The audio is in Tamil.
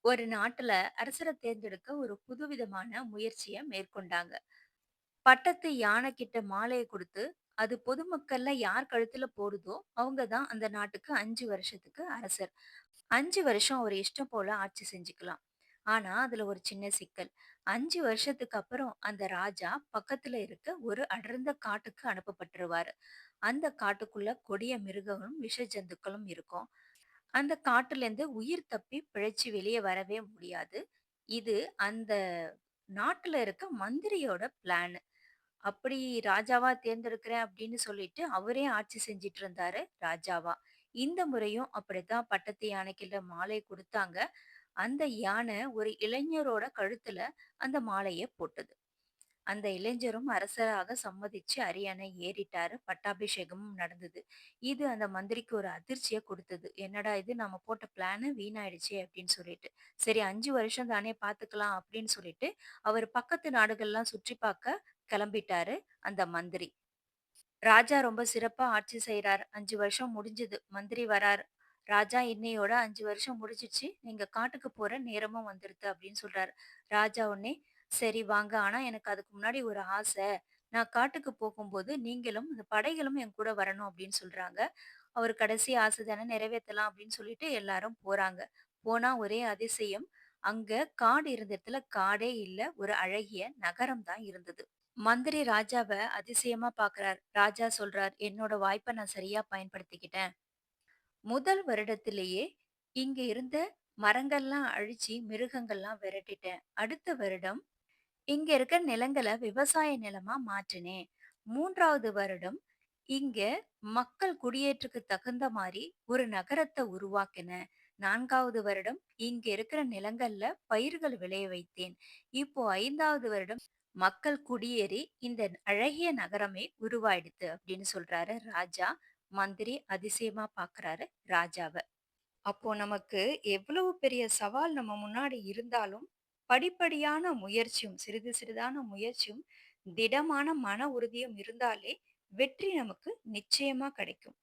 ஒரு நாட்டுல அரசரை தேர்ந்தெடுக்க ஒரு புதுவிதமான முயற்சிய மேற்கொண்டாங்க. பட்டத்து யானை கிட்ட மாலைய குடுத்து, அது பொதுமக்கள்ல யார் கழுத்துல போடுதோ, அவங்க தான் அந்த நாட்டுக்கு 5 வருஷத்துக்கு அரசர். 5 வருஷம் அவர் இஷ்டம் போல ஆட்சி செஞ்சுக்கலாம். ஆனா, அதுல ஒரு சின்ன சிக்கல். 5 வருஷத்துக்கு அப்புறம் அந்த ராஜா பக்கத்துல இருக்க ஒரு அடர்ந்த காட்டுக்கு அனுப்பப்பட்டுருவாரு. அந்த காட்டுக்குள்ள கொடிய மிருகங்களும், விஷ ஜந்துக்களும் இருக்கும். அந்த காட்டுலேருந்து உயிர் தப்பி பிழைச்சு வெளிய வரவே முடியாது. இது அந்த நாட்டுல இருக்க மந்திரியோட பிளான். அப்படி ராஜாவா தேர்ந்தெடுக்கிறேன் அப்படின்னு சொல்லிட்டு அவரே ஆட்சி செஞ்சுட்டு இருந்தாரு ராஜாவா. இந்த முறையும் அப்படித்தான் பட்டத்து யானைக்குள்ள மாலை குடுத்தாங்க. அந்த யானை ஒரு இளைஞரோட கழுத்துல அந்த மாலைய போட்டது. அந்த இளைஞரும் அரசராக சம்மதிச்சு அரியணை ஏறிட்டாரு. பட்டாபிஷேகமும் நடந்தது. இது அந்த மந்திரிக்கு ஒரு அதிர்ச்சிய குடுத்தது. என்னடா இது நம்ம போட்ட பிளான் வீணாயிடுச்சே அப்படின்னு சொல்லிட்டு. சரி 5 வருஷம் தானே பார்த்துக்கலாம் அப்படின்னு சொல்லிட்டு, அவர் பக்கத்து நாடுகள்லாம் சுற்றி பார்க்க கிளம்பிட்டாரு அந்த மந்திரி. ராஜா ரொம்ப சிறப்பா ஆட்சி செய்றார். 5 வருஷம் முடிஞ்சது. மந்திரி வராரு. ராஜா இன்னையோட 5 வருஷம் முடிஞ்சிடுச்சு. நீங்க காட்டுக்கு போற நேரமும் வந்துருது அப்படின்னு சொல்றாரு. ராஜா உடனே சரி வாங்க. ஆனா எனக்கு அதுக்கு முன்னாடி ஒரு ஆசை. நான் காட்டுக்கு போகும்போது நீங்களும் இந்த படைகளும் என் கூட வரணும் அப்படின்னு சொல்றாங்க. அவர் கடைசி ஆசை தானே நிறைவேத்தலாம் அப்படின்னு சொல்லிட்டு எல்லாரும் போறாங்க. போனா ஒரே அதிசயம். அங்க காடு இருந்த இடத்துல காடே இல்ல. ஒரு அழகிய நகரம் தான் இருந்தது. மந்திரி ராஜாவ அதிசயமா பார்க்கிறார். ராஜா சொல்றார், "என்னோட வாய்ப்ப நான் சரியா பயன்படுத்திக்கிட்டேன். முதல் வருடத்திலேயே இங்க இருந்த மரங்கள்லாம் அழிச்சு, மிருகங்கள்லாம் விரட்டிட்டேன். அடுத்த வருடம் இங்க இருக்க நிலங்கள விவசாய நிலமா மாற்றினேன். 3வது வருடம் இங்க மக்கள் குடியேற்றக்கு தகுந்த மாரி ஒரு நகரத்த உருவாக்கினேன். 4வது வருடம் இங்க இருக்கிற நிலங்கள்ல பயிர்கள் விளைய வைத்தேன். இப்போ 5வது வருடம் மக்கள் குடியேறி இந்த அழகிய நகரமே உருவாயிடுத்து அப்படின்னு சொல்றாரு ராஜா. மந்திரி அதிசயமா பார்க்கறாரு ராஜாவ. அப்போ நமக்கு எவ்வளவு பெரிய சவால் நம்ம முன்னாடி இருந்தாலும், படிப்படியான முயற்சியும், சிறிது சிறிதான முயற்சியும், திடமான மன உறுதியும் இருந்தாலே வெற்றி நமக்கு நிச்சயமா கிடைக்கும்.